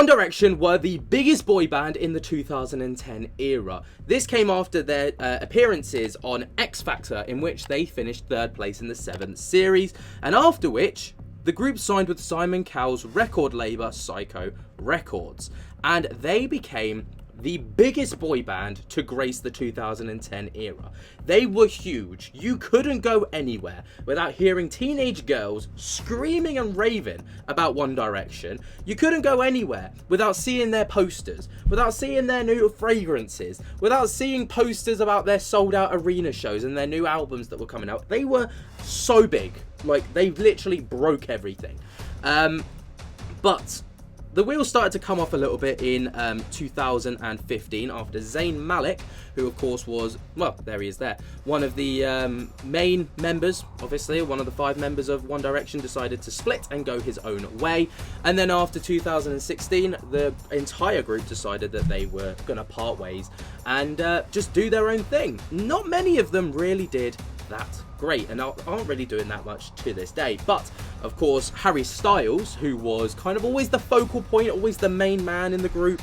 One Direction were the biggest boy band in the 2010 era. This came after their appearances on X Factor, in which they finished 3rd place in the 7th series, and after which the group signed with Simon Cowell's record label Psycho Records, and they became the biggest boy band to grace the 2010 era. They were huge. You couldn't go anywhere without hearing teenage girls screaming and raving about One Direction. You couldn't go anywhere without seeing their posters, without seeing their new fragrances, without seeing posters about their sold out arena shows and their new albums that were coming out. They were so big. Like, they literally broke everything. But the wheels started to come off a little bit in 2015 after Zayn Malik, who of course was, well, there he is there, one of the main members, obviously, one of the 5 members of One Direction, decided to split and go his own way. And then after 2016, the entire group decided that they were going to part ways and just do their own thing. Not many of them really did that great and aren't really doing that much to this day. But of course, Harry Styles, who was kind of always the focal point, always the main man in the group,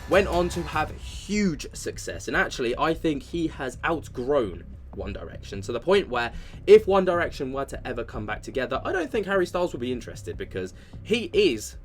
went on to have huge success. And actually, I think he has outgrown One Direction to the point where if One Direction were to ever come back together, I don't think Harry Styles would be interested, because he is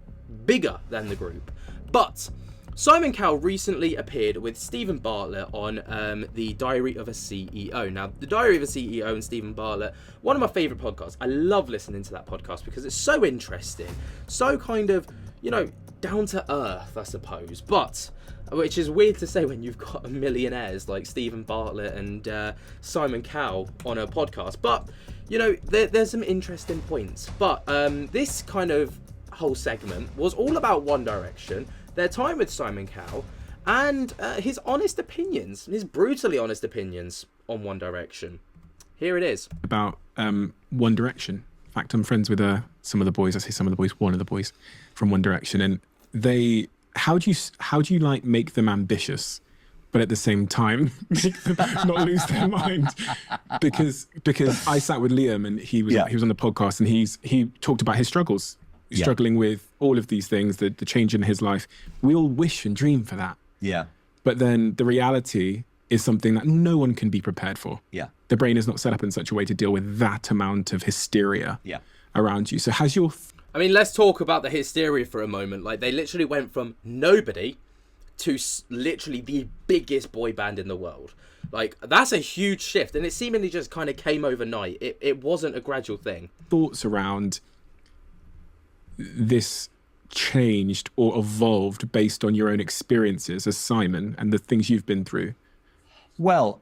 bigger than the group. But Simon Cowell recently appeared with Stephen Bartlett on The Diary of a CEO. Now, The Diary of a CEO and Stephen Bartlett, one of my favourite podcasts. I love listening to that podcast because it's so interesting, so kind of, you know, down to earth, I suppose. But, which is weird to say when you've got millionaires like Stephen Bartlett and Simon Cowell on a podcast. But, you know, there's some interesting points. But this kind of whole segment was all about One Direction, their time with Simon Cowell, and his honest opinions, his brutally honest opinions on One Direction. Here it is. About One Direction. In fact, I'm friends with some of the boys. I say some of the boys, one of the boys from One Direction, and they. How do you like make them ambitious, but at the same time make them not lose their mind? Because I sat with Liam and he was on the podcast, and he talked about his struggles. Struggling with all of these things, the change in his life. We all wish and dream for that. Yeah. But then the reality is something that no one can be prepared for. Yeah. The brain is not set up in such a way to deal with that amount of hysteria around you. So has your... I mean, let's talk about the hysteria for a moment. Like, they literally went from nobody to literally the biggest boy band in the world. Like, that's a huge shift, and it seemingly just kind of came overnight. It wasn't a gradual thing. Thoughts around this changed or evolved based on your own experiences as Simon and the things you've been through? Well,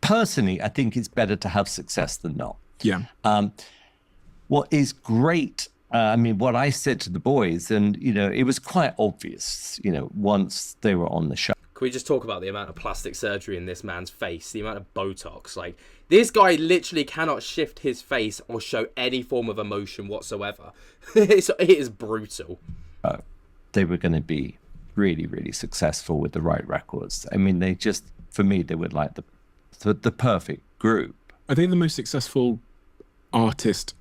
personally, I think it's better to have success than not. Yeah. What is great, I mean, what I said to the boys, and, you know, it was quite obvious, you know, once they were on the show. Can we just talk about the amount of plastic surgery in this man's face, the amount of Botox? Like, this guy literally cannot shift his face or show any form of emotion whatsoever. It is brutal. They were going to be really, really successful with the right records. I mean, they just, for me, they were like the perfect group. Are they the most successful artist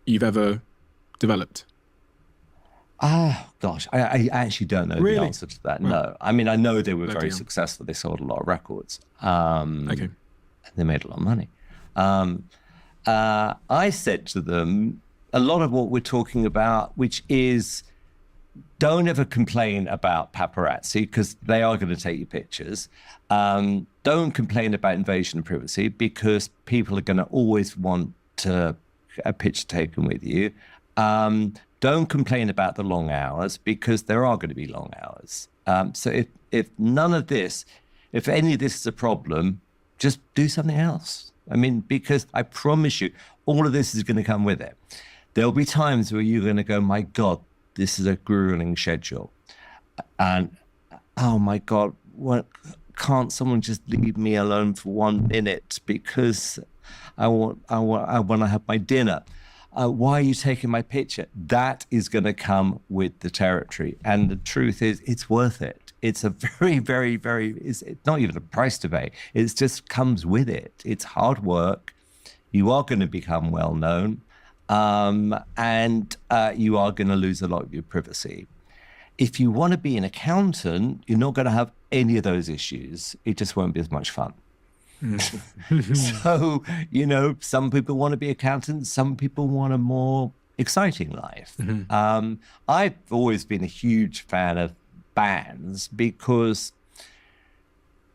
you've ever developed? Gosh, I actually don't know the answer to that. Well, no, I mean, I know they were very successful. They sold a lot of records. Okay. They made a lot of money. I said to them a lot of what we're talking about, which is don't ever complain about paparazzi, because they are going to take your pictures. Don't complain about invasion of privacy, because people are going to always want a picture taken with you. Don't complain about the long hours, because there are going to be long hours. So if none of this, if any of this is a problem, just do something else. I mean, because I promise you, all of this is going to come with it. There'll be times where you're going to go, my God, this is a grueling schedule. And, oh my God, can't someone just leave me alone for 1 minute, because I want to have my dinner. Why are you taking my picture? That is going to come with the territory. And the truth is, it's worth it. It's a very, very, very, it's not even a price to pay. It just comes with it. It's hard work. You are going to become well known. and you are going to lose a lot of your privacy. If you want to be an accountant, you're not going to have any of those issues. It just won't be as much fun. So, some people want to be accountants, some people want a more exciting life. I've always been a huge fan of bands because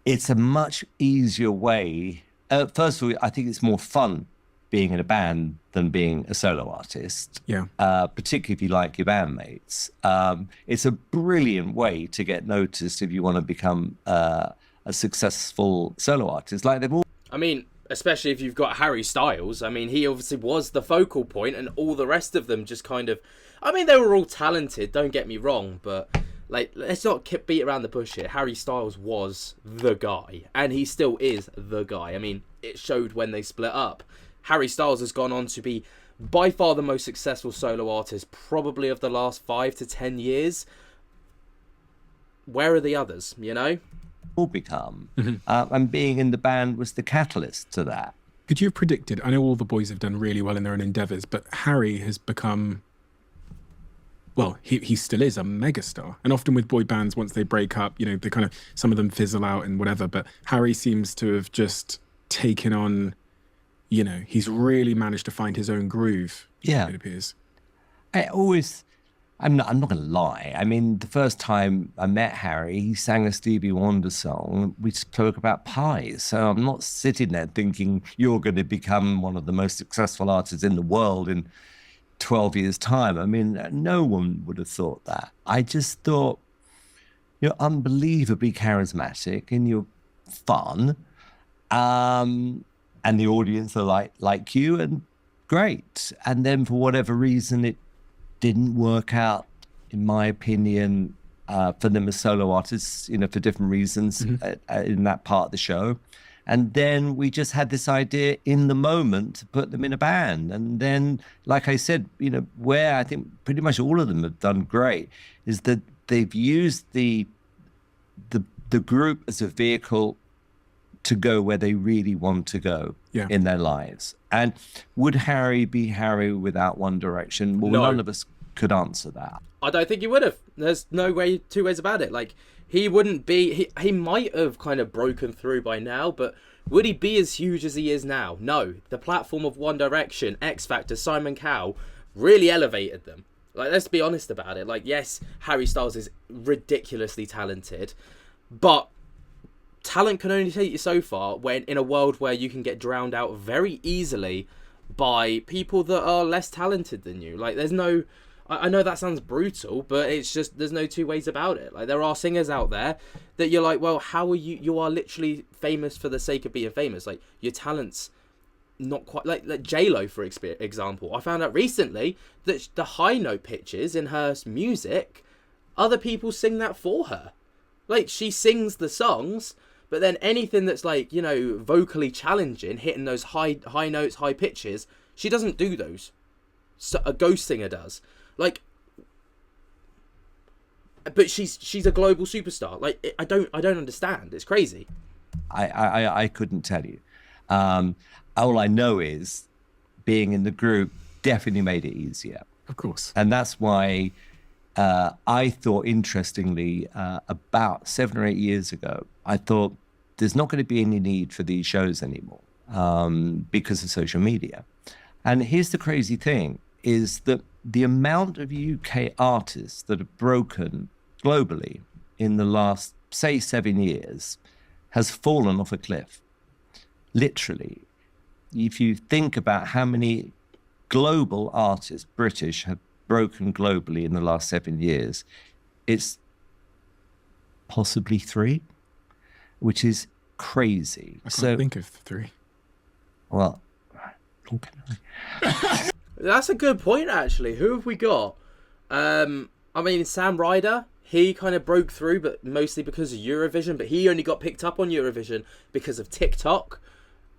it's a much easier way. First of all, I think it's more fun being in a band than being a solo artist. Yeah. Particularly if you like your bandmates. It's a brilliant way to get noticed if you want to become a successful solo artist. Like they've all. I mean, especially if you've got Harry Styles. I mean, he obviously was the focal point, and all the rest of them just kind of. I mean, they were all talented. Don't get me wrong, but like, let's not beat around the bush here. Harry Styles was the guy, and he still is the guy. I mean, it showed when they split up. Harry Styles has gone on to be by far the most successful solo artist, probably of the last 5 to 10 years. Where are the others, All become. And being in the band was the catalyst to that. Could you have predicted, I know all the boys have done really well in their own endeavours, but Harry has become, well, he still is a megastar. And often with boy bands, once they break up, they kind of, some of them fizzle out and whatever, but Harry seems to have just taken on, he's really managed to find his own groove. Yeah. It appears. I'm not going to lie. I mean, the first time I met Harry, he sang a Stevie Wonder song. We spoke about pies. So I'm not sitting there thinking you're going to become one of the most successful artists in the world in 12 years' time. I mean, no one would have thought that. I just thought you're unbelievably charismatic and you're fun. And the audience are like you, and great. And then for whatever reason, it didn't work out, in my opinion, for them as solo artists, for different reasons in that part of the show. And then we just had this idea in the moment to put them in a band. And then, like I said, where I think pretty much all of them have done great is that they've used the group as a vehicle to go where they really want to go in their lives. And would Harry be Harry without One Direction? Well, No. none of us could answer that. I don't think he would have. There's no two ways about it. Like, he wouldn't be. He might have kind of broken through by now, but would he be as huge as he is now? No. The platform of One Direction, X Factor, Simon Cowell really elevated them. Like, let's be honest about it. Like, yes, Harry Styles is ridiculously talented, but talent can only take you so far when in a world where you can get drowned out very easily by people that are less talented than you. Like, there's no... I know that sounds brutal, but it's just, there's no two ways about it. Like, there are singers out there that you're like, well, how are you are literally famous for the sake of being famous. Like, your talent's not quite... Like J-Lo, for example. I found out recently that the high note pitches in her music, other people sing that for her. Like, she sings the songs, but then anything that's like, vocally challenging, hitting those high notes, high pitches, she doesn't do those. So a ghost singer does. Like, but she's a global superstar. Like, I don't understand. It's crazy. I couldn't tell you. All I know is being in the group definitely made it easier. Of course. And that's why I thought, interestingly, about 7 or 8 years ago, I thought there's not going to be any need for these shows anymore because of social media. And here's the crazy thing, is that the amount of UK artists that have broken globally in the last, say, 7 years has fallen off a cliff. Literally. If you think about how many global artists, British, have broken globally in the last 7 years, it's possibly 3, which is crazy. I can't think of 3. Well, That's a good point, actually. Who have we got? I mean, Sam Ryder, he kind of broke through, but mostly because of Eurovision, but he only got picked up on Eurovision because of TikTok.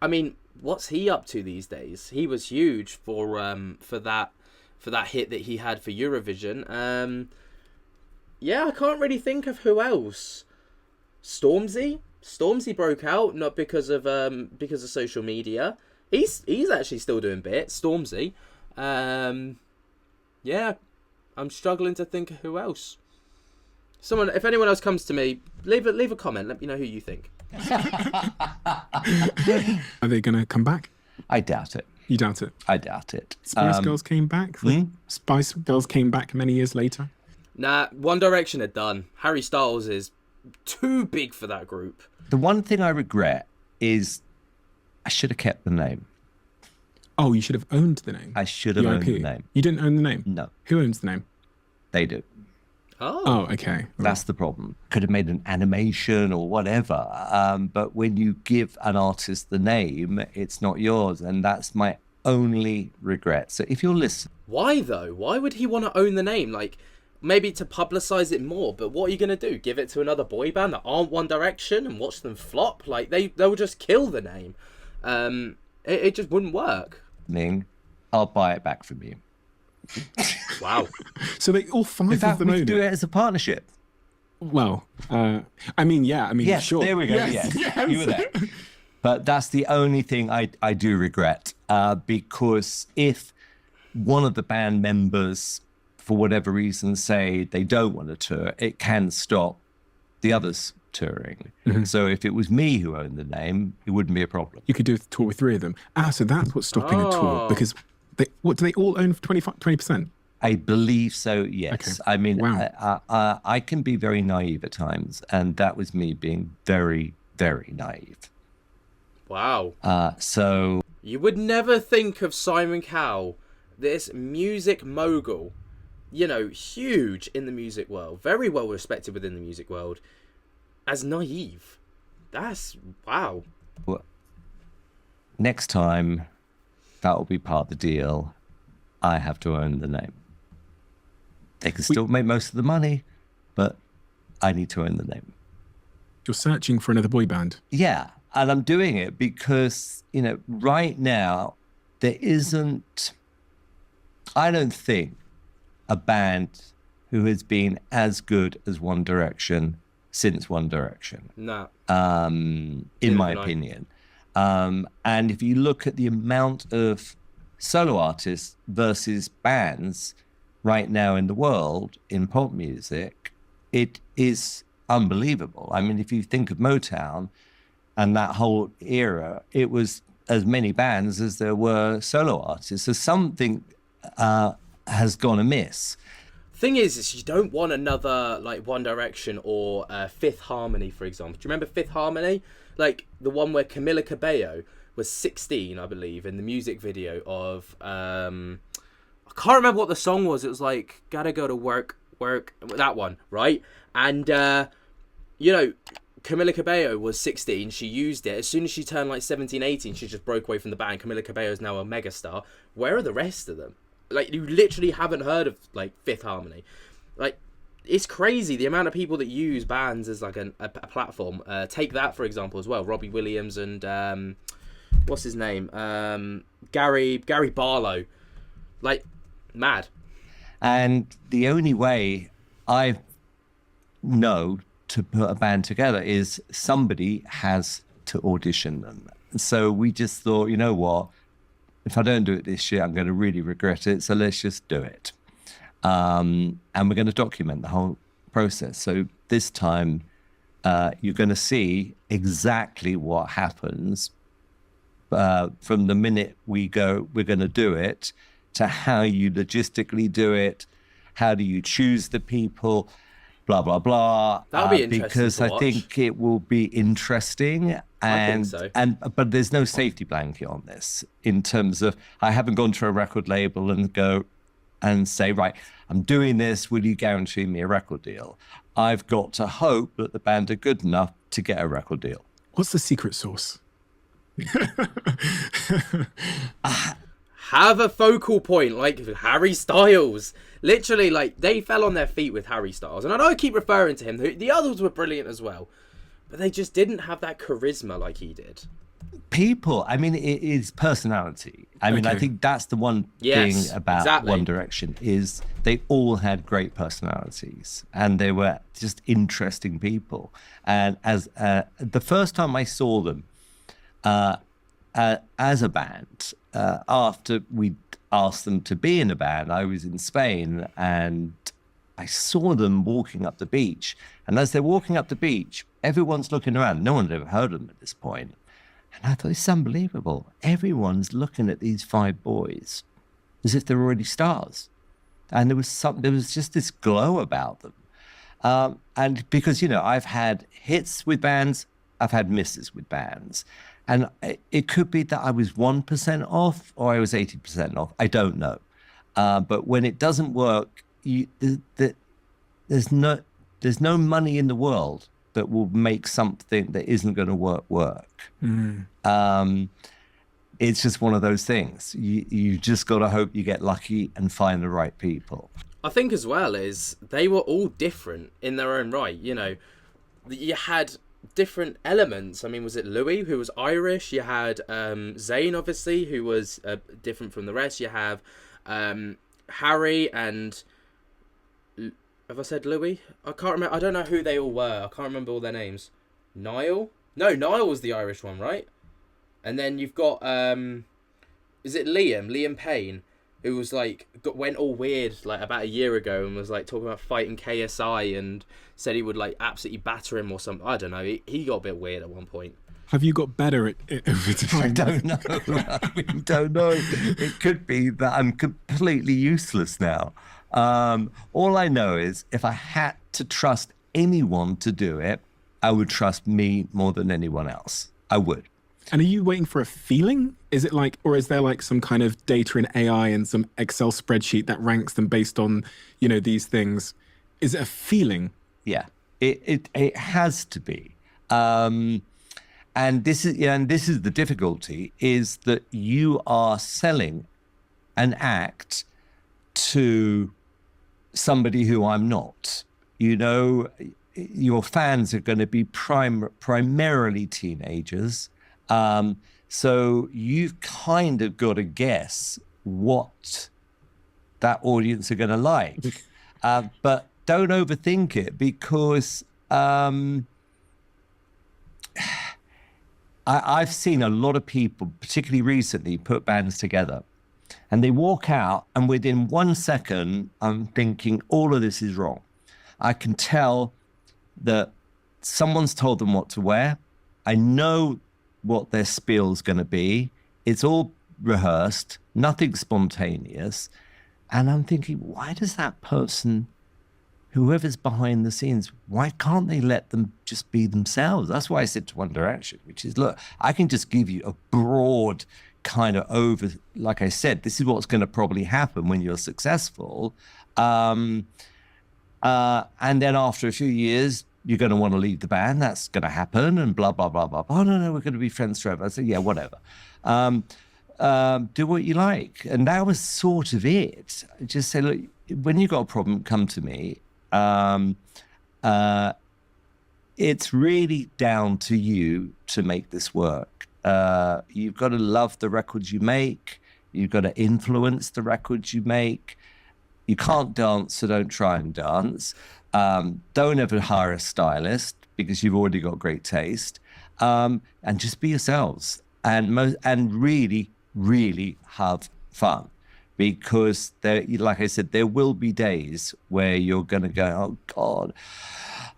I mean, what's he up to these days? He was huge for that hit that he had for Eurovision. Yeah, I can't really think of who else. Stormzy broke out not because of social media. He's actually still doing bits. Stormzy. Yeah, I'm struggling to think of who else. Someone, if anyone else comes to me, leave a comment. Let me know who you think. Are they going to come back? I doubt it. You doubt it? I doubt it. Spice Girls came back? Spice Girls came back many years later? Nah, One Direction are done. Harry Styles is too big for that group. The one thing I regret is I should have kept the name. Oh, you should have owned the name. I should have owned the name. You didn't own the name? No. Who owns the name? They do. Oh, okay. That's the problem. Could have made an animation or whatever. But when you give an artist the name, it's not yours. And that's my only regret. So if you're listening. Why though? Why would he want to own the name? Like, maybe to publicize it more, but what are you going to do? Give it to another boy band that aren't One Direction and watch them flop? Like, they'll just kill the name. It just wouldn't work. I'll buy it back from you. Wow. So they all five In fact, of them we own could do it as a partnership. Well, yes, sure. There we go. Yes. You were there. But that's the only thing I do regret, because if one of the band members, for whatever reason, say they don't want to tour, it can stop the others touring. Mm-hmm. So if it was me who owned the name, it wouldn't be a problem. You could do a tour with 3 of them. So that's what's stopping a tour, because do they all own 20%? I believe so, yes. Okay. I mean, wow. I can be very naive at times, and that was me being very, very naive. Wow. So you would never think of Simon Cowell, this music mogul, huge in the music world, very well respected within the music world, as naive. That's wow. Well, next time, that will be part of the deal. I have to own the name. They can still make most of the money, but I need to own the name. You're searching for another boy band. Yeah, and I'm doing it because, right now, there isn't, I don't think, a band who has been as good as One Direction since One Direction. No. In my opinion. And if you look at the amount of solo artists versus bands right now in the world in pop music, it is unbelievable. I mean, if you think of Motown and that whole era, it was as many bands as there were solo artists. So something has gone amiss. Thing is you don't want another like One Direction or Fifth Harmony, for example. Do you remember Fifth Harmony? Like the one where Camila Cabello was 16, I believe, in the music video of I can't remember what the song was. It was like gotta go to work, that one, right? And Camila Cabello was 16. She used it. As soon as she turned like 17, 18, she just broke away from the band. Camila Cabello is now a megastar. Where are the rest of them? Like, you literally haven't heard of like Fifth Harmony. Like, it's crazy the amount of people that use bands as like a platform. Take that for example as well. Robbie Williams and what's his name? Gary Barlow. Like, mad. And the only way I know to put a band together is somebody has to audition them. So we just thought, you know what? If I don't do it this year, I'm going to really regret it. So let's just do it. And we're going to document the whole process. So this time, you're going to see exactly what happens from the minute we go, we're going to do it, to how you logistically do it, how do you choose the people, blah, blah, blah. That'll be interesting because to I watch. think it will be interesting. I think so. But there's no safety blanket on this in terms of, I haven't gone to a record label and go and say, right, I'm doing this, will you guarantee me a record deal? I've got to hope that the band are good enough to get a record deal. What's the secret sauce? Have a focal point like Harry Styles. Literally, like, they fell on their feet with Harry Styles. And I know I keep referring to him. The others were brilliant as well. But they just didn't have that charisma like he did. People, I mean, it is personality. I mean, I think that's the one thing about One Direction is they all had great personalities and they were just interesting people. And as the first time I saw them as a band, after we asked them to be in a band, I was in Spain and I saw them walking up the beach. And as they're walking up the beach, everyone's looking around. No one had ever heard of them at this point. And I thought, it's unbelievable. Everyone's looking at these 5 boys as if they're already stars. And there was just this glow about them. And because, I've had hits with bands, I've had misses with bands. And it could be that I was 1% off or I was 80% off. I don't know. But when it doesn't work, there's no money in the world that will make something that isn't going to work. It's just one of those things. You just got to hope you get lucky and find the right people. I think as well is they were all different in their own right. You had different elements. I mean, was it Louis, who was Irish? You had Zayn, obviously, who was different from the rest. You have Harry and... Have I said Louis? I can't remember. I don't know who they all were. I can't remember all their names. Niall? No, Niall was the Irish one, right? And then you've got... is it Liam? Liam Payne, who was went all weird about a year ago and was talking about fighting KSI and said he would absolutely batter him or something. I don't know. He got a bit weird at one point. Have you got better at it over time? I don't know. I don't know. It could be that I'm completely useless now. All I know is if I had to trust anyone to do it, I would trust me more than anyone else. I would. And are you waiting for a feeling? Is it or is there some kind of data in AI and some Excel spreadsheet that ranks them based on, these things? Is it a feeling? Yeah, it has to be. And this is the difficulty, is that you are selling an act to somebody who I'm not. Your fans are going to be primarily teenagers. So you've kind of got to guess what that audience are going to like. But don't overthink it, because I've seen a lot of people, particularly recently, put bands together. And they walk out, and within 1 second, I'm thinking, all of this is wrong. I can tell that someone's told them what to wear. I know what their spiel's going to be. It's all rehearsed, nothing spontaneous. And I'm thinking, why does that person, whoever's behind the scenes, why can't they let them just be themselves? That's why I said to One Direction, which is, look, I can just give you a broad kind of like I said, this is what's going to probably happen when you're successful. And then after a few years, you're going to want to leave the band. That's going to happen, and blah, blah, blah, blah. Oh, no, we're going to be friends forever. I said, yeah, whatever. Do what you like. And that was sort of it. I just say, look, when you've got a problem, come to me. It's really down to you to make this work. You've got to love the records you make. You've got to influence the records you make. You can't dance, so don't try and dance. Don't ever hire a stylist, because you've already got great taste. And just be yourselves, and really, really have fun. Because like I said, there will be days where you're going to go, oh God,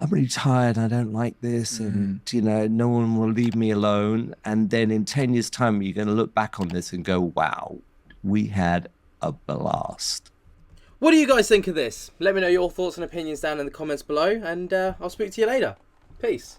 I'm really tired. I don't like this. And, no one will leave me alone. And then in 10 years' time, you're going to look back on this and go, wow, we had a blast. What do you guys think of this? Let me know your thoughts and opinions down in the comments below, and I'll speak to you later. Peace.